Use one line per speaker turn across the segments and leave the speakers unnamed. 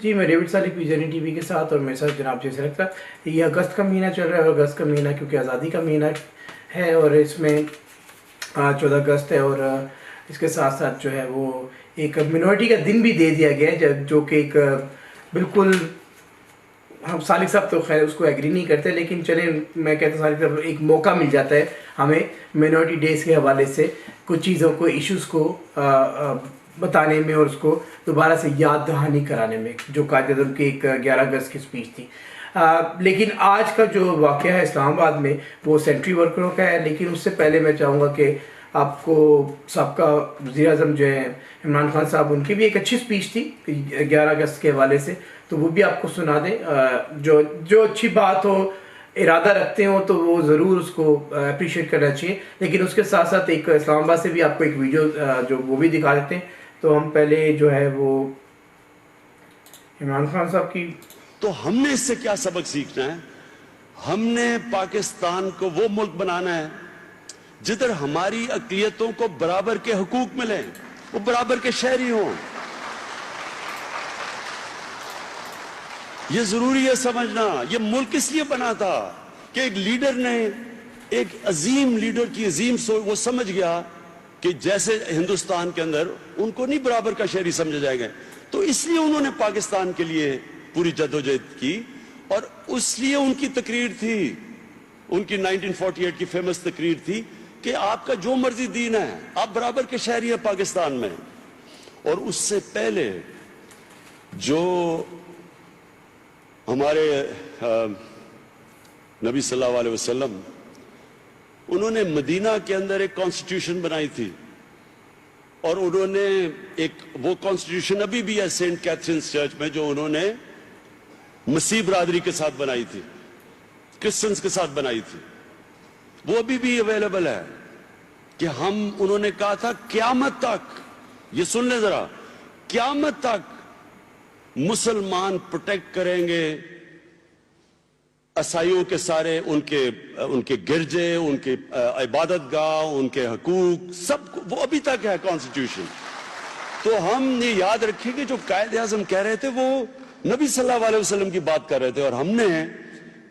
जी, मैं David Salik विजनी TV के साथ और मेरे साथ जनाब जैसे लगता है ये अगस्त का महीना चल रहा है और अगस्त का महीना क्योंकि आज़ादी का महीना है और इसमें 14 अगस्त है और इसके साथ साथ जो है वो एक मिनॉरिटी का दिन भी दे दिया गया है जो कि एक बिल्कुल हम सालिक साहब तो खैर उसको एग्री नहीं करते लेकिन चले मैं कहता हूँ सालिक साहब एक मौका मिल जाता है हमें मिनॉरिटी डेज़ के हवाले से कुछ चीज़ों को इश्यूज़ को बताने में और उसको दोबारा से याद दहानी कराने में जो कायद आज़म की एक 11 अगस्त की स्पीच थी। लेकिन आज का जो वाक़या है इस्लामाबाद में वो सेंट्री वर्करों का है। लेकिन उससे पहले मैं चाहूँगा कि आपको सबका वज़ीर-ए-आज़म जो है इमरान खान साहब उनकी भी एक अच्छी स्पीच थी 11 अगस्त के हवाले से, तो वो भी आपको सुना दें। जो अच्छी बात हो, इरादा रखते हो तो वो ज़रूर उसको अप्रिशिएट करना चाहिए। लेकिन उसके साथ साथ एक इस्लामाबाद से भी आपको एक वीडियो जो वो भी दिखा देते हैं। तो हम पहले जो है वो इमरान खान साहब की।
तो हमने इससे क्या सबक सीखना है? हमने पाकिस्तान को वो मुल्क बनाना है जिधर हमारी अक़लियतों को बराबर के हकूक मिले, वो बराबर के शहरी हों। ये जरूरी है समझना। ये मुल्क इसलिए बना था कि एक लीडर ने, एक अजीम लीडर की अजीम सोच, वो समझ गया कि जैसे हिंदुस्तान के अंदर उनको नहीं बराबर का शहरी समझा जाएगा, तो इसलिए उन्होंने पाकिस्तान के लिए पूरी जद्दोजहद की। और इसलिए उनकी तकरीर थी, उनकी 1948 की फेमस तकरीर थी कि आपका जो मर्जी दीन है, आप बराबर के शहरी हैं पाकिस्तान में। और उससे पहले जो हमारे नबी सल्लल्लाहु अलैहि वसल्लम, उन्होंने मदीना के अंदर एक कॉन्स्टिट्यूशन बनाई थी और उन्होंने एक वो कॉन्स्टिट्यूशन अभी भी है सेंट कैथरीन चर्च में, जो उन्होंने मसीह बरादरी के साथ बनाई थी, क्रिश्चियंस के साथ बनाई थी। वो अभी भी अवेलेबल है कि उन्होंने कहा था क़यामत तक, ये सुन ले जरा, क़यामत तक मुसलमान प्रोटेक्ट करेंगे ईसाइयों के सारे उनके गिरजे, उनके इबादत गाह, उनके हकूक, सब वो अभी तक है कॉन्स्टिट्यूशन। तो हम ये याद रखेंगे जो कायद आज़म कह रहे थे वो नबी सल्लल्लाहु अलैहि वसल्लम की बात कर रहे थे। और हमने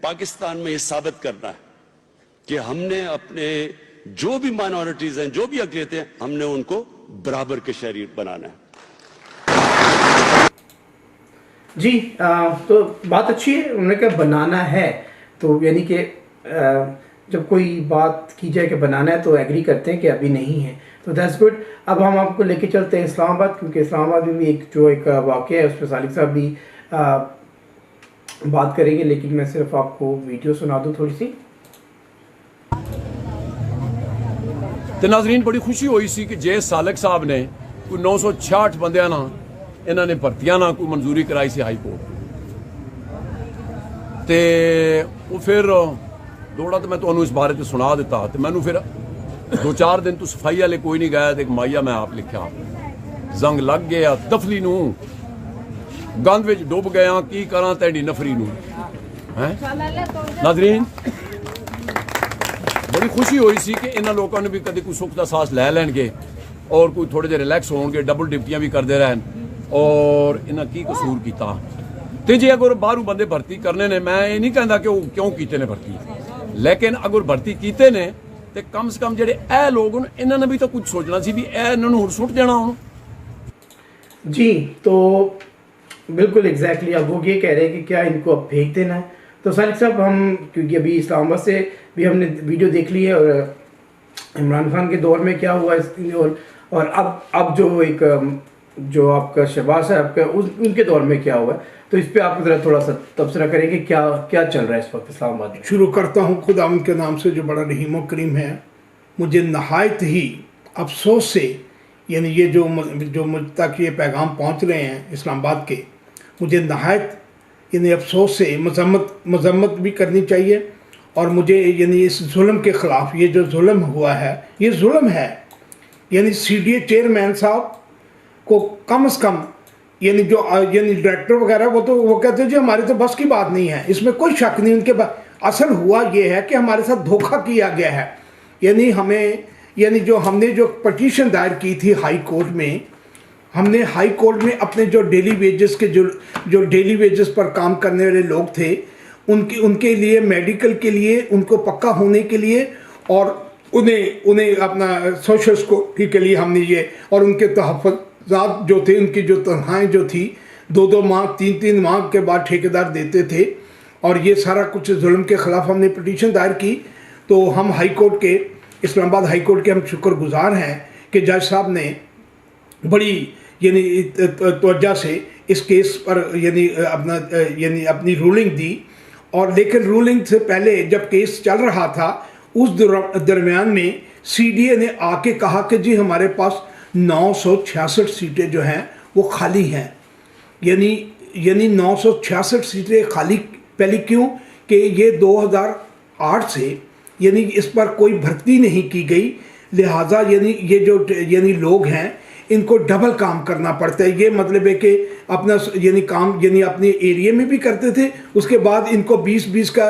पाकिस्तान में ये साबित करना है कि हमने अपने जो भी माइनॉरिटीज हैं, जो भी अक़लियतें हैं, हमने उनको बराबर के शहरी बनाना है।
जी तो बात अच्छी है, उन्होंने कहा बनाना है, तो यानी कि जब कोई बात की जाए कि बनाना है तो एग्री करते हैं कि अभी नहीं है, तो दैट्स गुड। अब हम आपको लेके चलते हैं इस्लामाबाद, क्योंकि इस्लामाबाद में भी एक वाक़या है, उस पर सालिक साहब भी बात करेंगे। लेकिन मैं सिर्फ आपको वीडियो सुना दूँ थोड़ी सी।
तो नाजरीन, बड़ी खुशी हुई सी कि जे सालिक साहब ने कोई 966 बंदियां ना इन्होंने भर्तियां ना कोई मंजूरी कराई सी हाई कोर्ट, तो वो फिर दौड़ा तो मैं तुम्हें इस बारे में सुना दिता। तो मैनू फिर 2-4 दिन तो सफाई वाले कोई नहीं गया, तो एक माइया मैं आप लिखा, जंग लग गया दफली नू, गंद विच डुब गया, की करा तेरी नफरी नू। नाजरीन, बड़ी खुशी हुई सी कि इन्होंने लोगों ने भी कभी कोई सुख का सांस लै लैणगे और कोई थोड़े जे रिलैक्स होणगे, डबल डिप्टियां भी करते रहन। और इन्हें की कसूर किया? तो जे अगर बाहरों बंदे भर्ती करने ने, मैं ये नहीं कहता कि वो क्यों कीते ने भर्ती, लेकिन अगर भर्ती कीते ने तो कम से कम जेडे ए लोग इन्होंने भी तो कुछ सोचना सी भी इन्होंने हुण सुट जाना हुण।
जी तो बिल्कुल एग्जैक्टली अब वो ये कह रहे हैं कि क्या इनको अब फेंक देना है। तो सालिक साहब, हम क्योंकि अभी इस्लामाबाद से भी हमने वीडियो देख ली है और इमरान खान के दौर में क्या हुआ और अब जो आपका शहबाज है आपका उनके दौर में क्या हुआ है, तो इस पे आप जरा थोड़ा सा तबसरा करेंगे क्या क्या चल रहा है इस वक्त इस्लामाबाद में।
शुरू करता हूँ खुदा उनके नाम से जो बड़ा रहीम और करीम है। मुझे नहायत ही अफसोस से, यानी ये जो मुझ तक ये पैगाम पहुँच रहे हैं इस्लामाबाद के, मुझे नहायत यानी अफसोस से मजम्मत भी करनी चाहिए। और मुझे यानी इस जुल्म के ख़िलाफ़, ये जो जुल्म हुआ है ये जुल्म है। यानी CDA चेयरमैन साहब को कम से कम यानी डायरेक्टर वगैरह वो कहते हैं जी हमारी तो बस की बात नहीं है, इसमें कोई शक नहीं उनके बाद। असल हुआ ये है कि हमारे साथ धोखा किया गया है। यानी हमने जो पटिशन दायर की थी हाई कोर्ट में, हमने हाई कोर्ट में अपने जो डेली वेजेस के जो डेली वेजेस पर काम करने वाले लोग थे उनके लिए मेडिकल के लिए उनको पक्का होने के लिए और उन्हें अपना सोशल सिक्योरिटी के लिए हमने ये और उनके तहफ़्फ़ुज़ात जो थे उनकी जो तनख्वाहें जो थी 2-2 माह 3-3 माह के बाद ठेकेदार देते थे और ये सारा कुछ जुल्म के ख़िलाफ़ हमने पिटीशन दायर की। तो हम हाई कोर्ट के इस्लामाबाद हाई कोर्ट के हम शुक्रगुजार हैं कि जज साहब ने बड़ी तवज्जो से इस केस पर अपनी रूलिंग दी। और लेकिन रूलिंग से पहले जब केस चल रहा था उस दरमियान में CDA ने आके कहा कि जी हमारे पास 966 सीटें जो हैं वो खाली हैं। यानी 966 सीटें खाली पहले क्यों कि ये 2008 से यानी इस पर कोई भर्ती नहीं की गई, लिहाजा ये जो लोग हैं इनको डबल काम करना पड़ता है। ये मतलब है कि अपना काम अपने एरिया में भी करते थे, उसके बाद इनको 20-20 का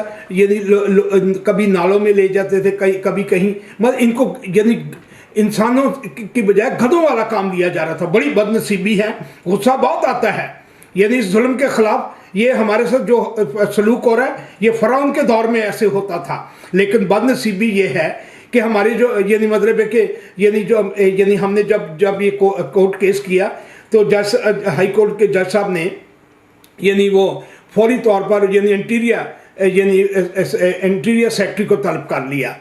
कभी नालों में ले जाते थे, कभी कहीं, मतलब इनको इंसानों की बजाय गधों वाला काम लिया जा रहा था। बड़ी बदनसीबी है, गुस्सा बहुत आता है। इस जुल्म के खिलाफ ये हमारे साथ जो सलूक हो रहा है ये फ़िरौन के दौर में ऐसे होता था, लेकिन बदनसीबी ये है कि हमारे जो मतलब है कि हमने जब ये कोर्ट केस किया तो जज हाई कोर्ट के जज साहब ने वो फौरी तौर पर इंटीरियर सेक्रेटरी को तलब कर लिया।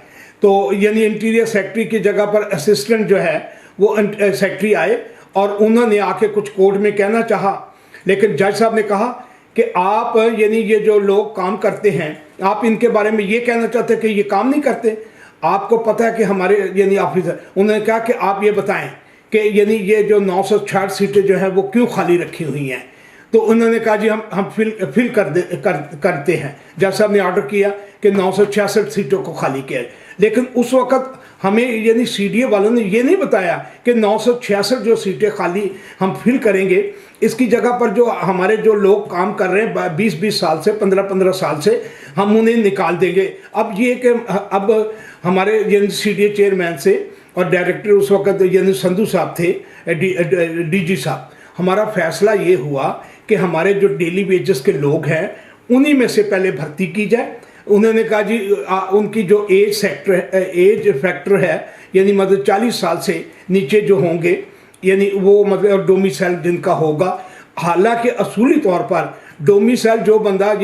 तो इंटीरियर सेक्रेटरी की जगह पर असिस्टेंट जो है वो सेक्रेटरी आए और उन्होंने आके कुछ कोर्ट में कहना चाहा, लेकिन जज साहब ने कहा कि आप ये जो लोग काम करते हैं आप इनके बारे में ये कहना चाहते हैं कि ये काम नहीं करते, आपको पता है कि हमारे ऑफिसर, उन्होंने कहा कि आप ये बताएं कि ये जो 966 सीटें जो हैं वो क्यों खाली रखी हुई हैं। तो उन्होंने कहा जी हम फिल करते हैं। जज साहब ने ऑर्डर किया कि 966 सीटों को खाली किया, लेकिन उस वक़्त हमें CDA वालों ने ये नहीं बताया कि 966 जो सीटें खाली हम फिल करेंगे, इसकी जगह पर जो हमारे जो लोग काम कर रहे हैं 20-20 साल से 15-15 साल से, हम उन्हें निकाल देंगे। अब ये कि अब हमारे CDA चेयरमैन से और डायरेक्टर उस वक़्त संधू साहब थे, DG साहब, हमारा फैसला ये हुआ कि हमारे जो डेली वेजेस के लोग हैं उन्हीं में से पहले भर्ती की जाए। उन्होंने कहा जी उनकी जो एज फैक्टर है मतलब 40 साल से नीचे जो होंगे वो मतलब डोमिसाइल जिनका होगा, हालांकि असूली तौर पर डोमिसाइल जो बंदा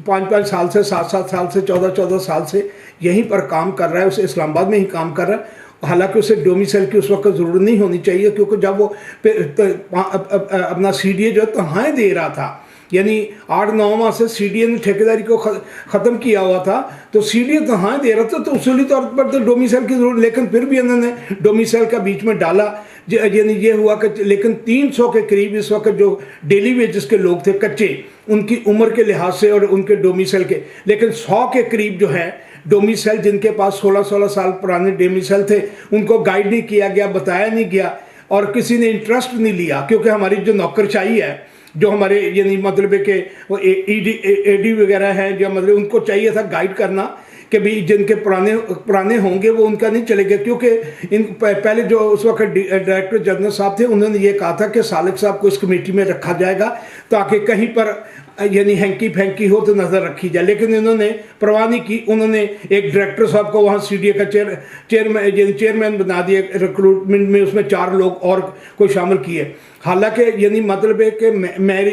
5-5 साल से 7-7 साल से 14-14 साल से यहीं पर काम कर रहा है, उसे इस्लामाबाद में ही काम कर रहा है, हालांकि उसे डोमिसाइल की उस वक्त ज़रूरत नहीं होनी चाहिए, क्योंकि जब वो अपना CDA जो तनख्वाहें दे रहा था 8-9 माह से CDA ने ठेकेदारी को ख़त्म किया हुआ था, तो CDA तनख्वाहें दे रहा था, तो उसूली तौर पर तो डोमिसाइल की ज़रूरत, लेकिन फिर भी उन्होंने डोमिसाइल का बीच में डाला। ये हुआ कि लेकिन 300 के करीब इस वक्त जो डेली वेजेस के लोग थे कच्चे, उनकी उम्र के लिहाज से और उनके डोमिसाइल के, लेकिन 100 के करीब जो है डोमिसाइल जिनके पास 16-16 साल पुराने डोमिसाइल थे, उनको गाइड नहीं किया गया, बताया नहीं गया और किसी ने इंटरेस्ट नहीं लिया, क्योंकि हमारी जो नौकरशाही है, जो हमारे मतलब है कि वो AD वगैरह हैं, जो मतलब उनको चाहिए था गाइड करना कि भाई जिनके पुराने होंगे वो उनका नहीं चलेगा, क्योंकि पहले जो उस वक्त डायरेक्टर जनरल साहब थे उन्होंने ये कहा था कि सालिक साहब को इस कमेटी में रखा जाएगा ताकि कहीं पर हैंकी फैंकी हो तो नज़र रखी जाए, लेकिन इन्होंने परवाह नहीं की। उन्होंने एक डायरेक्टर साहब को वहाँ CDA का चेयरमैन बना दिया, रिक्रूटमेंट में उसमें 4 लोग और को शामिल किए। हालांकि मतलब है कि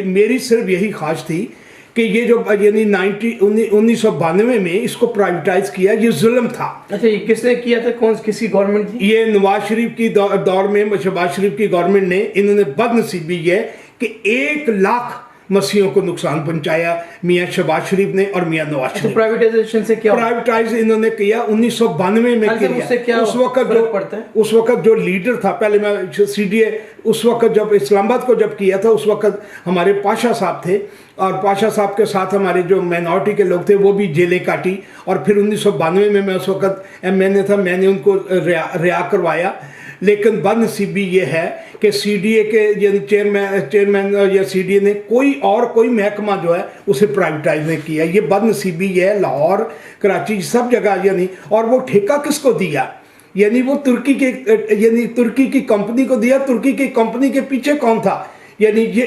मेरी सिर्फ यही ख्वाहिश थी कि ये जो 1992 में इसको प्राइवेटाइज किया, ये जुल्म था।
अच्छा, ये किसने किया था? किसी गवर्नमेंट ने?
ये नवाज शरीफ की दौर में शहबाज शरीफ की गवर्नमेंट ने, इन्होंने बदनसीबी है कि 1 लाख मसीहों को नुकसान पहुंचाया, मियाँ शहबाज शरीफ ने और मियाँ नवाज शरीफ।
प्राइवेटाइजेशन से क्या?
प्राइवेटाइज इन्होंने किया 1992 में किया। उस वक्त जो लीडर था, पहले मैं CDA उस वक्त जब इस्लामाबाद को जब किया था, उस वक्त हमारे पाशा साहब थे और पाशा साहब के साथ हमारे जो माइनॉरिटी के लोग थे वो भी जेलें काटी, और फिर 1992 में मैं उस वक्त MNA था, मैंने उनको रिहा करवाया। लेकिन बदनसीबी ये है कि CDA के चेयरमैन या CDA ने कोई महकमा जो है उसे प्राइवेटाइज नहीं किया। ये बदनसीबी है, लाहौर, कराची, सब जगह और वो ठेका किसको दिया? यानी वो तुर्की के यानी तुर्की की कंपनी को दिया। तुर्की की कंपनी के पीछे कौन था? यानी ये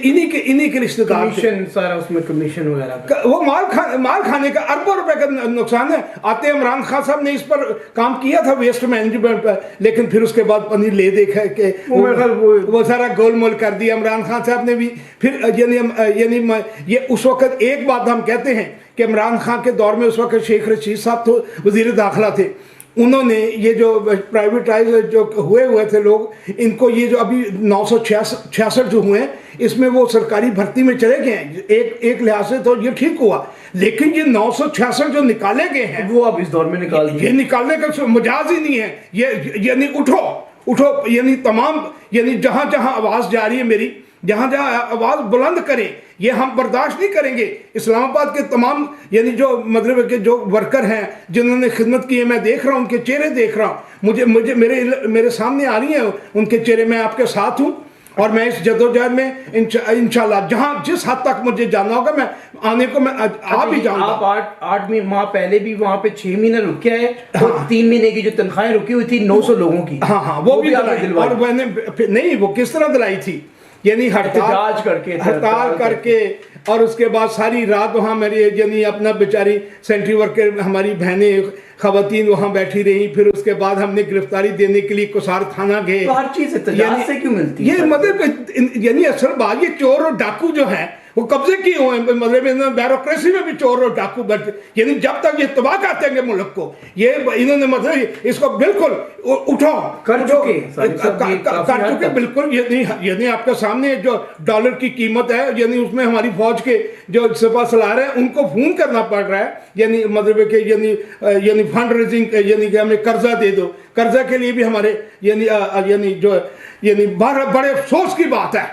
इन्हीं के रिश्तेदार थे।
कमीशन सारा उसमें कमीशन वगैरह का।
वो माल खाने का अरबों रुपए का नुकसान है। आते इमरान खान साहब ने इस पर काम किया था, वेस्ट मैनेजमेंट पर, लेकिन फिर उसके बाद पनीर ले देखा के वो सारा गोलमोल कर दिया इमरान खान साहब ने भी। फिर यानी ये उस वक्त एक बात हम कहते हैं कि इमरान खान के दौर में उस वक्त शेख रशीद साहब तो वजीर दाखिला थे, उन्होंने ये जो प्राइवेटाइज जो हुए थे लोग, इनको ये जो अभी 966 जो हुए हैं, इसमें वो सरकारी भर्ती में चले गए हैं। एक लिहाज से तो ये ठीक हुआ, लेकिन ये 966 जो निकाले गए हैं
वो अब इस दौर में निकाल दिए।
ये निकालने का मजाज ही नहीं है। ये यानी उठो यानी तमाम यानी जहां जहां आवाज जा रही है मेरी, जहां जहां आवाज बुलंद करें, ये हम बर्दाश्त नहीं करेंगे। इस्लामाबाद के तमाम यानी जो मतलब के जो वर्कर हैं जिन्होंने खिदमत की है, मैं देख रहा हूं, उनके चेहरे देख रहा हूं, मुझे मेरे सामने आ रही हैं उनके चेहरे। मैं आपके साथ हूं और मैं इस जदोजहद में इंशाल्लाह जहां जिस हद तक मुझे जाना होगा मैं आने को मैं आ भी जाऊंगा।
आप 8 माह पहले भी वहां पे 6 महीने रुके हैं और 3 महीने की जो तनख्वाहें रुकी हुई थी 900 लोगों की,
हाँ वो भी दिलवाई। और मैंने नहीं, वो किस तरह दिलाई थी? यानी हड़ताल करके और उसके बाद सारी रात वहाँ मेरी यानी अपना बेचारी सेंट्री वर्कर हमारी बहनें खवातीन वहाँ बैठी रही। फिर उसके बाद हमने गिरफ्तारी देने के लिए कुसार थाना गए।
तो हर चीज से क्यों मिलती है?
ये मतलब यानी असल बात, ये चोर और डाकू जो है वो कब्जे किए हुए हैं। मतलब ब्यूरोक्रेसी में भी चोर और डाकू बैठे, यानी जब तक ये तबाह करते हैं मुल्क को, ये इन्होंने मतलब इसको बिल्कुल उठाओ
कर चुके
बिल्कुल। यानी आपके सामने जो डॉलर की कीमत है, यानी उसमें हमारी फौज के जो सिपा सलार हैं उनको फोन करना पड़ रहा है। यानी मतलब के यानी फंड रेजिंग, यानी कि हमें कर्जा दे दो। कर्जा के लिए भी हमारे यानी बड़े अफसोस की बात है,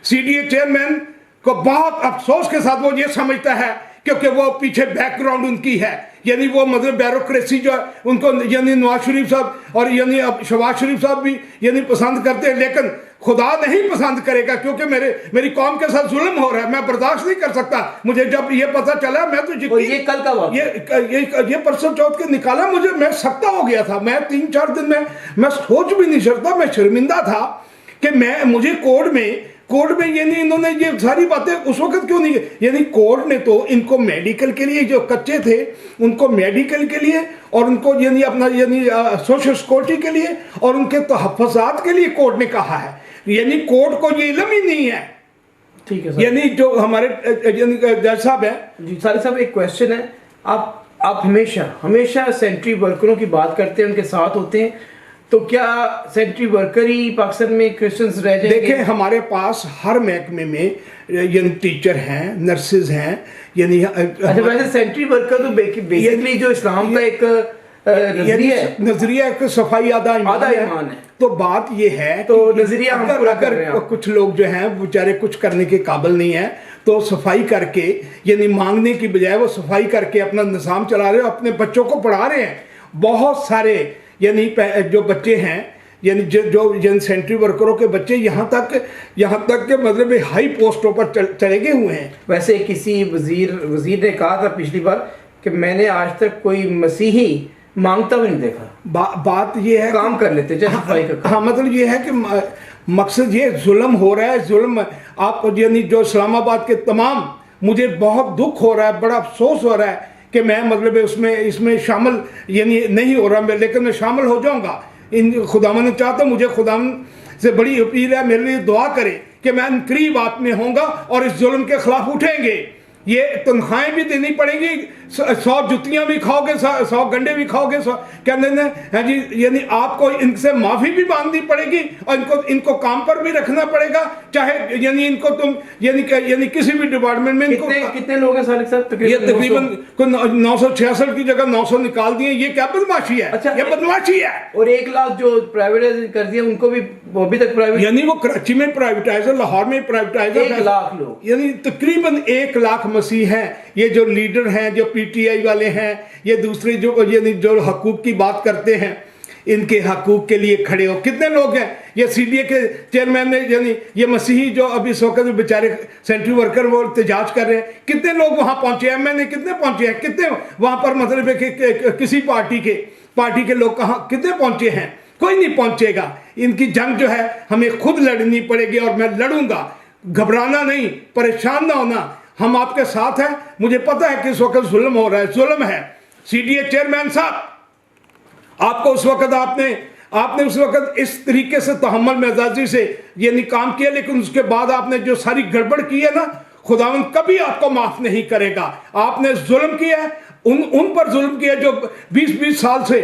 सीडीए चेयरमैन को बहुत अफसोस के साथ वो ये समझता है, क्योंकि वो पीछे बैकग्राउंड उनकी है, यानी वो मतलब ब्यूरोक्रेसी जो है उनको यानी नवाज शरीफ साहब और यानी अब शहबाज शरीफ साहब भी यानी पसंद करते हैं, लेकिन खुदा नहीं पसंद करेगा, क्योंकि मेरी कौम के साथ जुल्म हो रहा है। मैं बर्दाश्त नहीं कर सकता। मुझे जब ये पता चला, मैं तो
ये कल का वक्त
ये परसों चौथ के निकाला, मैं सख्ता हो गया था। मैं 3-4 दिन में मैं सोच भी नहीं सकता। मैं शर्मिंदा था कि मुझे कोर्ट में यानी इन्होंने ये सारी बातें उस वक्त क्यों नहीं, यानी कोर्ट ने तो इनको मेडिकल के लिए, जो कच्चे थे उनको मेडिकल के लिए और उनको यानी अपना यानी सोशल सिक्योरिटी के लिए और उनके तहफ़्फ़ुज़ात के लिए कोर्ट ने कहा है। यानी कोर्ट को ये इल्म ही नहीं है।
ठीक है सर।
यानी जो हमारे जज साहब है
जी, साले साहब एक क्वेश्चन है, आप हमेशा सेंट्री वर्करों की बात करते हैं, उनके साथ होते हैं, तो क्या सेंट्री वर्कर ही पाकिस्तान में क्रिश्चियंस रह जाएंगे?
देखें, हमारे पास हर महकमे में यानी टीचर हैं, नर्सेज हैं, यानी
अच्छा वैसे सेंट्री वर्कर तो बेसिकली जो इस्लाम का एक
नजरिया एक सफाई आधा ईमान है। तो बात ये है
तो नजरिया हम पूरा कर रहे हैं।
कुछ लोग जो हैं बेचारे कुछ करने के काबिल नहीं है, तो सफाई करके यानी मांगने की बजाय वो सफाई करके अपना निज़ाम चला रहे हैं, अपने बच्चों को पढ़ा रहे हैं। बहुत सारे यानी जो बच्चे हैं यानी जो सेंट्री वर्करों के बच्चे यहाँ तक के मतलब हाई पोस्टों पर चले गए हुए हैं।
वैसे किसी वजीर ने कहा था पिछली बार कि मैंने आज तक कोई मसीही मांगता भी नहीं देखा।
बात ये है,
काम कर लेते चाहे सफाई का।
हाँ, मतलब ये है कि मकसद ये जुल्म हो रहा है। जुल्म आप यानी जो इस्लामाबाद के तमाम, मुझे बहुत दुख हो रहा है, बड़ा अफसोस हो रहा है कि मैं मतलब इसमें शामिल यानी नहीं हो रहा, लेकिन मैं शामिल हो जाऊंगा। खुदावन ने चाहता, मुझे खुदावन से बड़ी अपील है, मेरे लिए दुआ करें कि मैं करीब आप में होऊंगा और इस जुल्म के खिलाफ उठेंगे। ये तनख्वाहें भी देनी पड़ेगी, 100 जुतियां भी खाओगे, 100 गंडे भी खाओगे, कहते हैं जी, यानी आपको इनसे माफी भी मांगनी पड़ेगी और इनको काम पर भी रखना पड़ेगा, चाहे यानी इनको तुम यानी किसी भी डिपार्टमेंट में
कितने लोग हैं सारे साहब?
तकरीबन 966 की जगह 900 निकाल दिए। ये क्या बदमाशी है?
अच्छा,
ये बदमाशी है।
और 1 लाख जो प्राइवेटाइज कर दिया उनको भी अभी तक प्राइवेट,
यानी वो कराची में प्राइवेटाइजर, लाहौर में प्राइवेटाइजर,
1 लाख लोग,
यानी तकरीबन 1 लाख मसीह हैं। ये जो लीडर हैं, जो पीटीआई वाले हैं, ये दूसरे जो हकूक की बात करते हैं, इनके हकूक के लिए खड़े हो। कितने लोग हैं? ये सीडीए के चेयरमैन ने यानी ये मसीही जो अभी इस वक्त बेचारे सेंट्री वर्कर वो एहतजाज कर रहे हैं, कितने लोग वहां पहुंचे हैं? मैंने कितने पहुंचे हैं? कितने वहां पर मतलब किसी पार्टी के पार्टी के लोग कहाँ कितने पहुंचे हैं? कोई नहीं पहुंचेगा। इनकी जंग जो है हमें खुद लड़नी पड़ेगी और मैं लड़ूंगा। घबराना नहीं, परेशान ना होना, हम आपके साथ हैं। मुझे पता है कि इस वक्त जुल्म हो रहा है, जुल्म है। सीडीए चेयरमैन साहब, आपको उस वक्त आपने उस वक्त इस तरीके से तहम्मुल मेजाजी से यानी काम किया, लेकिन उसके बाद आपने जो सारी गड़बड़ की है ना, खुदावंद कभी आपको माफ नहीं करेगा। आपने जुल्म किया है, उन पर जुल्म किया जो 20-20 साल से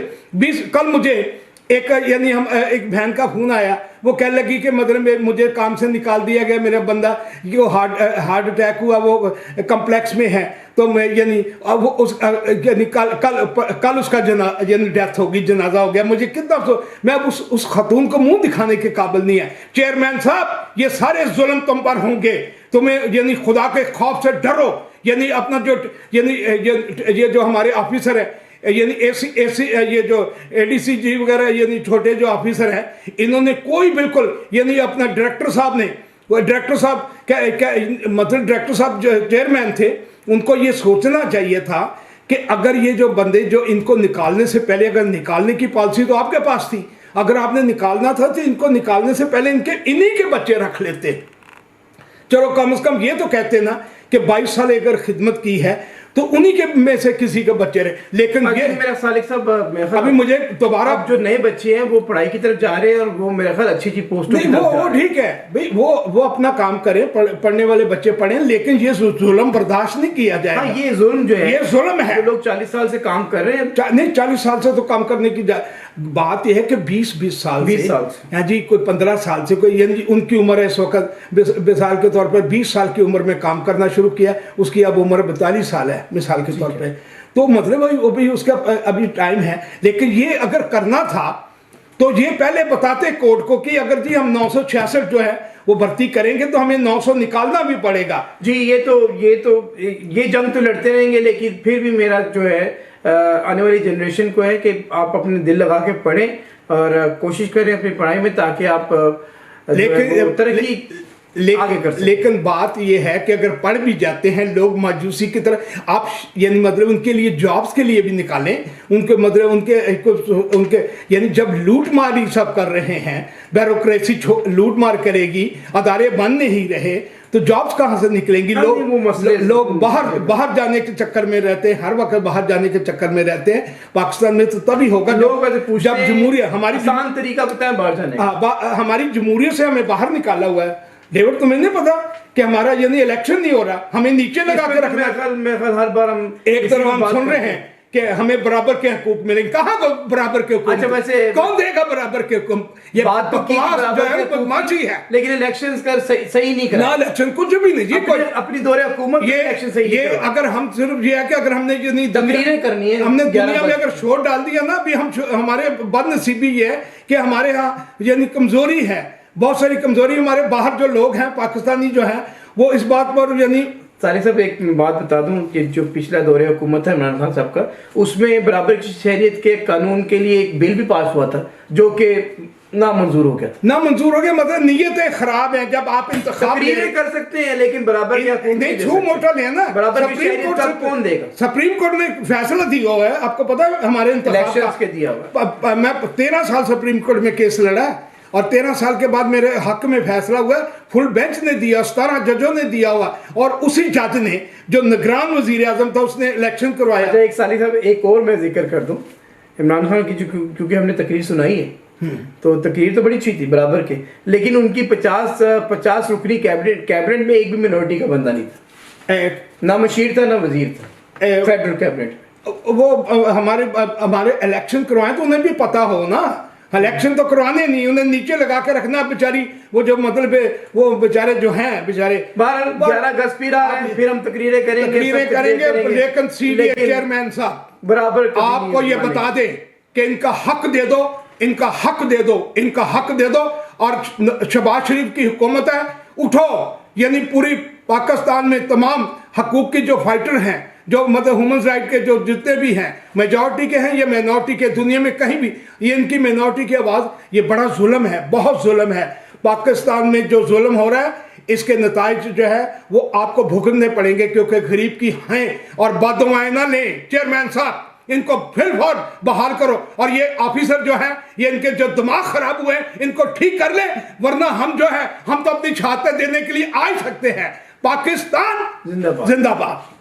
कल मुझे एक यानी हम एक बहन का फोन आया, वो कह लगी कि मतलब मुझे काम से निकाल दिया गया, मेरा बंदा वो हार्ट अटैक हुआ, वो कम्प्लेक्स में है, तो मैं यानी वो उस यानी कल उसका यानी डेथ होगी, जनाजा हो गया। मुझे कितना मैं उस खतून को मुंह दिखाने के काबिल नहीं है। चेयरमैन साहब, ये सारे जुल्म तुम पर होंगे, तुम्हें यानी खुदा के खौफ से डरो। यानी अपना जो यानी ये जो हमारे ऑफिसर है, यानी एसी ये जो एडीसी जी वगैरह यानी छोटे जो ऑफिसर हैं, इन्होंने कोई बिल्कुल यानी अपना डायरेक्टर साहब ने, वो डायरेक्टर साहब क्या मतलब डायरेक्टर साहब जो चेयरमैन थे, उनको ये सोचना चाहिए था कि अगर ये जो बंदे जो इनको निकालने से पहले, अगर निकालने की पॉलिसी तो आपके पास थी, अगर आपने निकालना था तो इनको निकालने से पहले इन्हीं के बच्चे रख लेते। चलो कम से कम ये तो कहते ना कि 22 साल अगर खिदमत की है तो उन्हीं के में से किसी के बच्चे रहे। लेकिन ये
मेरा सालिक साहब,
अभी मुझे दोबारा
जो नए बच्चे हैं वो पढ़ाई की तरफ जा रहे हैं और वो मेरा ख्याल अच्छी पोस्टों की तरफ
वो ठीक है भाई, वो अपना काम करें, पढ़ने वाले बच्चे पढ़ें, लेकिन ये जुल्म बर्दाश्त नहीं किया जाएगा।
हाँ, ये जुल्म जो है,
ये जुल्म है।
जो लोग 40 साल से काम कर रहे हैं,
नहीं 40 साल से तो काम करने की बात यह है कि 20 साल से हाँ जी, कोई 15 साल से, कोई यानी उनकी उम्र है इस वक्त मिसाल के तौर पर 20 साल की उम्र में काम करना शुरू किया, उसकी अब उम्र 42 साल है मिसाल के तौर पे, तो मतलब वो भी उसका अभी टाइम है। लेकिन ये अगर करना था तो ये पहले बताते कोर्ट को कि अगर जी हम 966 जो है वो भर्ती करेंगे तो हमें 900 निकालना भी पड़ेगा।
जी ये जंग तो लड़ते रहेंगे, लेकिन फिर भी मेरा जो है आने वाली जनरेशन को है कि आप अपने दिल लगा के पढ़ें और कोशिश करें अपनी पढ़ाई में, ताकि आप तरक्की आगे कर सकते।
लेकिन बात यह है कि अगर पढ़ भी जाते हैं लोग मायूसी की तरह, आप यानी मतलब उनके लिए जॉब्स के लिए भी निकालें, उनके मतलब उनके यानी जब लूट मार ही सब कर रहे हैं, ब्यूरोक्रेसी लूट मार करेगी, अदारे बंद नहीं रहे, तो जॉब्स कहाँ से निकलेंगी? लोग बाहर जाने के चक्कर में रहते हैं, हर वक्त बाहर जाने के चक्कर में रहते हैं। पाकिस्तान में तो तभी होगा
लोग
जब जमहूरियत, हमारी
आसान तरीका बताएं बाहर जाने,
हमारी जमहूरियत से हमें बाहर निकाला हुआ है। डेविड, तुम्हें नहीं पता कि हमारा यानी इलेक्शन नहीं हो रहा, हमें नीचे लगा के रखना।
मेरे हर बार हम
एक तरफ हम सुन रहे हैं कि हमें बराबर के हकूक मिलेंगे, कहाँ को बराबर के हकूक?
अच्छा, वैसे
कौन देगा बराबर के हुकूक? ये
बात तो
बदमाशी है,
लेकिन इलेक्शंस कर सही नहीं करा
ना, इलेक्शन कुछ भी नहीं। ये
अपनी दौरे हुकूमत
ये
इलेक्शन सही
ये अगर हम सिर्फ ये है कि अगर हमने ये
तकरीरें करनी है,
हमने दुनिया में अगर शोर डाल दिया ना, अभी हम हमारे बदनसीबी ये है कि हमारे यहाँ यानी कमजोरी है, बहुत सारी कमजोरी हमारे बाहर जो लोग हैं पाकिस्तानी जो हैं वो इस बात पर यानी।
सारी साहब एक बात बता दूं कि जो पिछला दौरे हुकूमत है इमरान खान साहब का, उसमें बराबर की शहरियत के कानून के लिए एक बिल भी पास हुआ था जो कि नामंजूर हो गया था।
नामंजूर हो गया मतलब नीयतें खराब हैं। जब आप इंतखाब
कर सकते हैं लेकिन बराबर
नहीं छू मोटा लेना,
बराबर की शहरियत का कौन देगा?
सुप्रीम कोर्ट ने फैसला दिया हुआ है, आपको पता है हमारे
इलेक्शंस के दिया हुआ।
मैं 13 साल सुप्रीम कोर्ट में केस लड़ा और 13 साल के बाद मेरे हक में फैसला हुआ, फुल बेंच ने दिया, 17 जजों ने दिया हुआ, और उसी जज ने जो निगरान वजीर आजम था उसने इलेक्शन करवाया।
अच्छा, एक साली साहब एक और मैं जिक्र कर दूं इमरान खान की, क्योंकि हमने तकरीर सुनाई है, तो तकरीर तो बड़ी अच्छी थी बराबर के, लेकिन उनकी 50 रुकनी कैबिनेट में एक भी मिनोरिटी का बंदा नहीं था, ना मशीर था ना वजीर था फेडरल कैबिनेट।
वो हमारे इलेक्शन करवाए तो उन्हें भी पता हो ना, इलेक्शन तो करवाने नहीं, उन्हें नीचे लगा के रखना। बेचारी वो जो मतलब वो बेचारे जो हैं बेचारे
11 अगस्त भी रहा है, फिर हम तकरीरें करेंगे
लेकिन सीडीए चेयरमैन साहब
बराबर
आपको ये बता दें कि इनका हक दे दो, इनका हक दे दो, इनका हक दे दो। और शहबाज शरीफ की हुकूमत है, उठो, यानी पूरी पाकिस्तान में तमाम हकूक की जो फाइटर हैं, जो मतलब ह्यूमन राइट के जो जितने भी हैं, मेजॉरिटी के हैं या माइनॉरिटी के, दुनिया में कहीं भी ये इनकी माइनॉरिटी की आवाज़, ये बड़ा जुल्म है, बहुत जुल्म है। पाकिस्तान में जो जुल्म हो रहा है इसके नताइज जो है वो आपको भुगतने पड़ेंगे, क्योंकि गरीब की हैं और बददुआएं ना लें। चेयरमैन साहब इनको फिर बहाल करो, और ये ऑफिसर जो है, ये इनके जो दिमाग खराब हुए हैं इनको ठीक कर ले, वरना हम जो है हम तो अपनी शहादत देने के लिए आ ही सकते हैं। पाकिस्तान
जिंदाबाद।
जिंदाबाद।